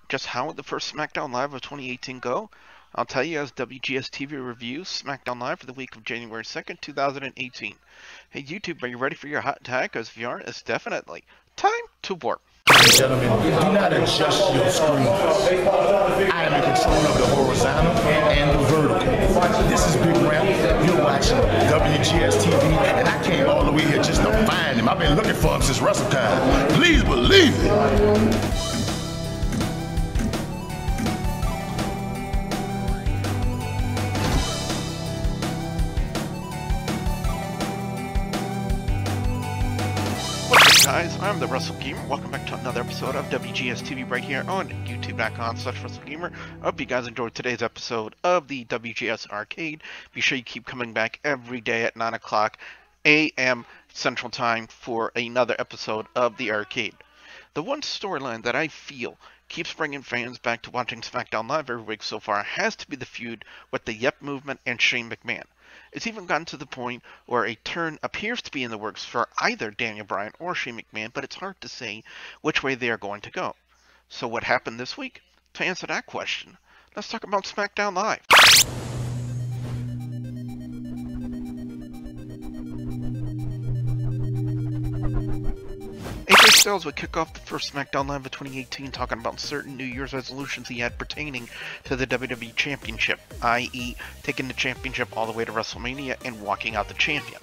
Just how would the first SmackDown Live of 2018 go? I'll tell you as WGS-TV reviews SmackDown Live for the week of January 2nd, 2018. Hey YouTube, are you ready for your hot tag? Because if you aren't, it's definitely time to warp. Gentlemen, do not adjust your screen. I am in control of the horizontal and the vertical. This is Big Ramp. You're watching WGS-TV, and I came all the way here just to find him. I've been looking for him since wrestle time. Please believe it. Guys, I'm the Wrestle Gamer. Welcome back to another episode of WGS-TV right here on YouTube.com/WrestleGamer. I hope you guys enjoyed today's episode of the WGS Arcade. Be sure you keep coming back every day at 9 o'clock a.m. Central Time for another episode of the Arcade. The one storyline that I feel keeps bringing fans back to watching SmackDown Live every week so far has to be the feud with the Yep Movement and Shane McMahon. It's even gotten to the point where a turn appears to be in the works for either Daniel Bryan or Shane McMahon, but it's hard to say which way they are going to go. So what happened this week? To answer that question, let's talk about SmackDown Live. AJ Styles would kick off the first SmackDown Live of 2018 talking about certain New Year's resolutions he had pertaining to the WWE Championship, i.e. taking the championship all the way to WrestleMania and walking out the champion.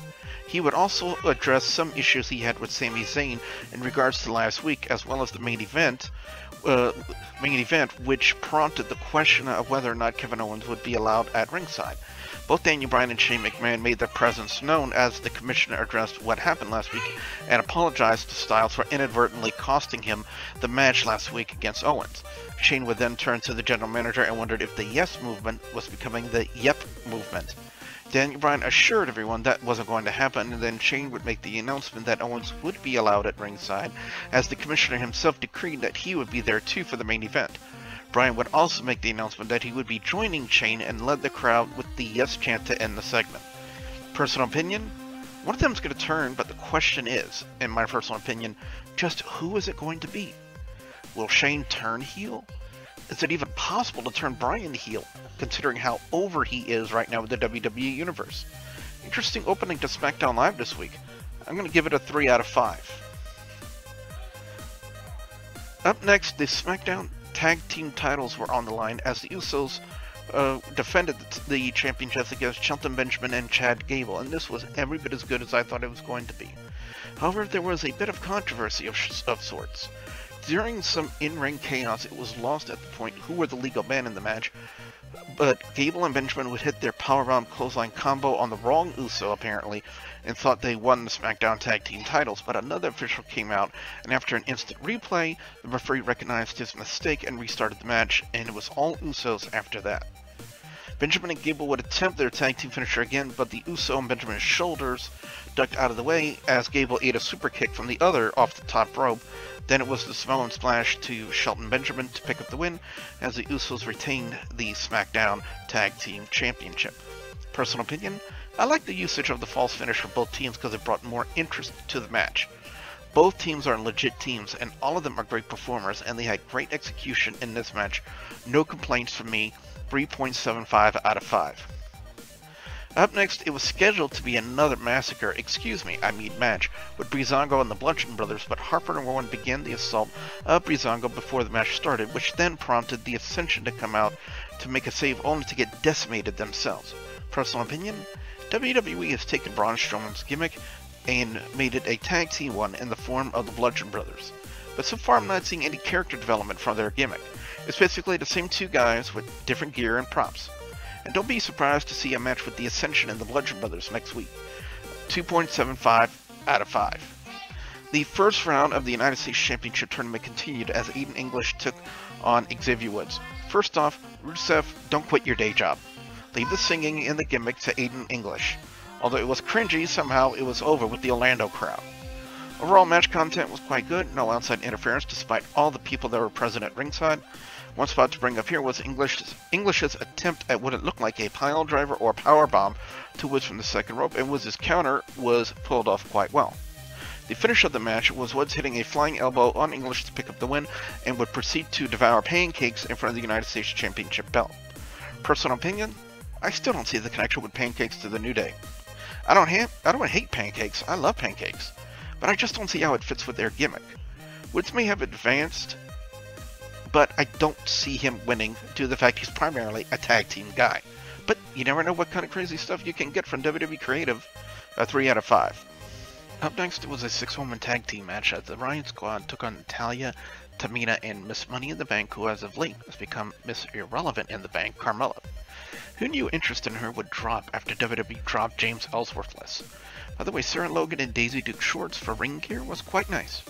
He would also address some issues he had with Sami Zayn in regards to last week, as well as the main event, which prompted the question of whether or not Kevin Owens would be allowed at ringside. Both Daniel Bryan and Shane McMahon made their presence known as the commissioner addressed what happened last week and apologized to Styles for inadvertently costing him the match last week against Owens. Shane would then turn to the general manager and wondered if the Yes movement was becoming the Yep movement. Daniel Bryan assured everyone that wasn't going to happen, and then Shane would make the announcement that Owens would be allowed at ringside, as the commissioner himself decreed that he would be there too for the main event. Bryan would also make the announcement that he would be joining Shane and led the crowd with the Yes chant to end the segment. Personal opinion? One of them is going to turn, but the question is, in my personal opinion, just who is it going to be? Will Shane turn heel? Is it even possible to turn Bryan heel, considering how over he is right now with the WWE Universe? Interesting opening to SmackDown Live this week. I'm going to give it a 3 out of 5. Up next, the SmackDown Tag Team titles were on the line as the Usos defended the championships against Shelton, Benjamin, and Chad Gable, and this was every bit as good as I thought it was going to be. However, there was a bit of controversy of sorts. During some in-ring chaos, it was lost at the point who were the legal men in the match, but Gable and Benjamin would hit their powerbomb clothesline combo on the wrong Uso, apparently, and thought they won the SmackDown Tag Team titles, but another official came out, and after an instant replay, the referee recognized his mistake and restarted the match, and it was all Usos after that. Benjamin and Gable would attempt their tag team finisher again, but the Uso and Benjamin's shoulders ducked out of the way as Gable ate a super kick from the other off the top rope. Then it was the Samoan splash to Shelton Benjamin to pick up the win, as the Usos retained the SmackDown Tag Team Championship. Personal opinion? I like the usage of the false finish for both teams because it brought more interest to the match. Both teams are legit teams, and all of them are great performers, and they had great execution in this match. No complaints from me, 3.75 out of 5. Up next, it was scheduled to be another match, with Breezango and the Bludgeon Brothers, but Harper and Rowan began the assault of Breezango before the match started, which then prompted the Ascension to come out to make a save only to get decimated themselves. Personal opinion? WWE has taken Braun Strowman's gimmick and made it a tag team one in the form of the Bludgeon Brothers. But so far I'm not seeing any character development from their gimmick. It's basically the same two guys with different gear and props. And don't be surprised to see a match with the Ascension and the Bludgeon Brothers next week. 2.75 out of 5. The first round of the United States Championship tournament continued as Aiden English took on Xavier Woods. First off, Rusev, don't quit your day job. Leave the singing and the gimmick to Aiden English. Although it was cringy, somehow it was over with the Orlando crowd. Overall match content was quite good, no outside interference despite all the people that were present at ringside. One spot to bring up here was English's attempt at what it looked like a pile driver or power bomb to Woods from the second rope, and Woods' counter was pulled off quite well. The finish of the match was Woods hitting a flying elbow on English to pick up the win, and would proceed to devour pancakes in front of the United States Championship belt. Personal opinion? I still don't see the connection with pancakes to the New Day. I don't hate pancakes, I love pancakes, but I just don't see how it fits with their gimmick. Woods may have advanced, but I don't see him winning due to the fact he's primarily a tag team guy. But you never know what kind of crazy stuff you can get from WWE Creative. 3 out of 5. Up next was a 6-woman tag team match as the Riot Squad took on Natalya, Tamina, and Miss Money in the Bank, who as of late has become Miss Irrelevant in the Bank, Carmella. Who knew interest in her would drop after WWE dropped James Ellsworthless? By the way, Sarah Logan and Daisy Duke shorts for ring gear was quite nice.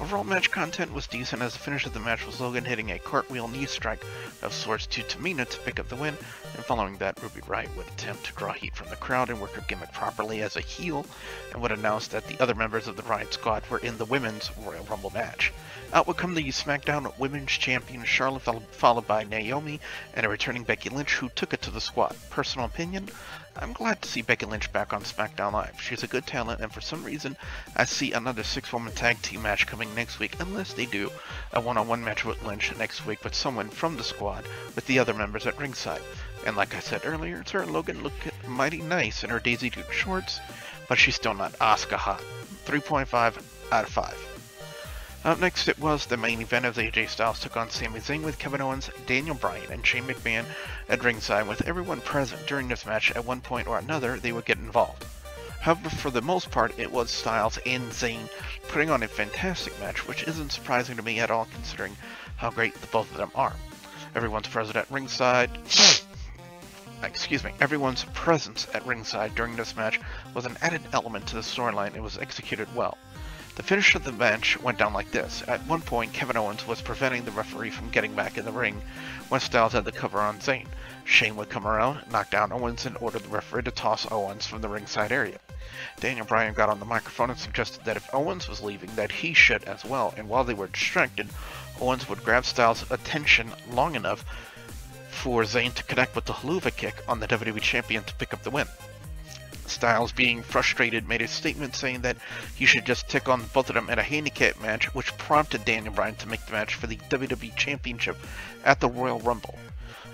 Overall match content was decent, as the finish of the match was Logan hitting a cartwheel knee strike of sorts to Tamina to pick up the win, and following that, Ruby Riott would attempt to draw heat from the crowd and work her gimmick properly as a heel, and would announce that the other members of the Riot Squad were in the Women's Royal Rumble match. Out would come the SmackDown Women's Champion Charlotte, followed by Naomi, and a returning Becky Lynch, who took it to the squad. Personal opinion? I'm glad to see Becky Lynch back on SmackDown Live. She's a good talent, and for some reason, I see another 6-woman tag team match coming next week, unless they do a one-on-one match with Lynch next week with someone from the squad with the other members at ringside. And like I said earlier, Sarah Logan looked mighty nice in her Daisy Duke shorts, but she's still not Asuka hot. 3.5 out of 5. Up next, it was the main event as AJ Styles took on Sami Zayn with Kevin Owens, Daniel Bryan, and Shane McMahon at ringside, with everyone present during this match. At one point or another, they would get involved. However, for the most part, it was Styles and Zayn putting on a fantastic match, which isn't surprising to me at all considering how great the both of them are. Everyone's present at ringside. Everyone's presence at ringside during this match was an added element to the storyline and was executed well. The finish of the match went down like this. At one point, Kevin Owens was preventing the referee from getting back in the ring when Styles had the cover on Zayn. Shane would come around, knock down Owens, and order the referee to toss Owens from the ringside area. Daniel Bryan got on the microphone and suggested that if Owens was leaving, that he should as well, and while they were distracted, Owens would grab Styles' attention long enough for Zayn to connect with the haluva kick on the WWE Champion to pick up the win. Styles, being frustrated, made a statement saying that he should just take on both of them in a handicap match, which prompted Daniel Bryan to make the match for the WWE Championship at the Royal Rumble.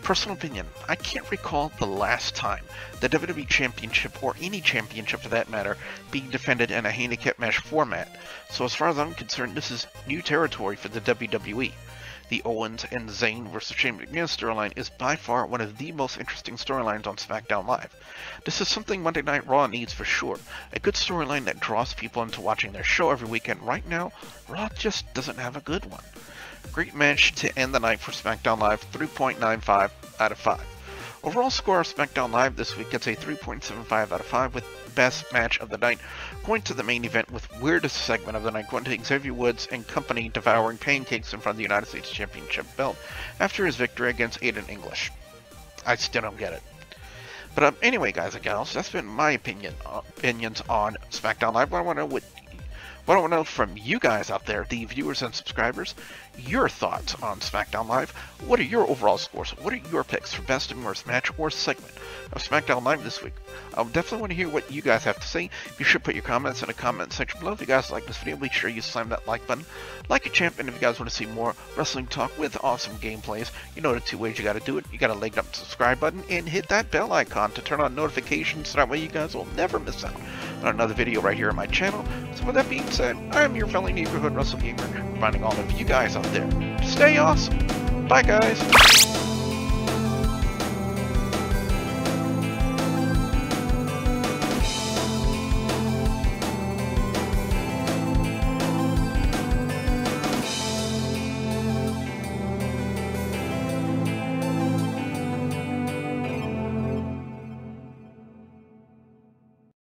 Personal opinion, I can't recall the last time the WWE Championship, or any championship for that matter, being defended in a handicap match format, so as far as I'm concerned, this is new territory for the WWE. The Owens and Zayn vs. Shane McMahon storyline is by far one of the most interesting storylines on SmackDown Live. This is something Monday Night Raw needs for sure. A good storyline that draws people into watching their show every weekend. Right now, Raw just doesn't have a good one. Great match to end the night for SmackDown Live, 3.95 out of 5. Overall score of SmackDown Live this week gets a 3.75 out of 5, with best match of the night going to the main event, with weirdest segment of the night going to Xavier Woods and company devouring pancakes in front of the United States Championship belt after his victory against Aiden English. I still don't get it. But anyway, guys and gals, that's been my opinions on SmackDown Live. What I want to know from you guys out there, the viewers and subscribers, your thoughts on SmackDown Live. What are your overall scores? What are your picks for best and worst match or segment of SmackDown Live this week? I definitely want to hear what you guys have to say. You should put your comments in the comment section below. If you guys like this video, be sure you slam that like button. Like a champ, and if you guys want to see more wrestling talk with awesome gameplays, you know the 2 ways you got to do it. You got to link up the subscribe button and hit that bell icon to turn on notifications, so that way you guys will never miss out on another video right here on my channel. So with that being said, I am your friendly neighborhood wrestle gamer, reminding all of you guys out there to stay awesome. Bye, guys.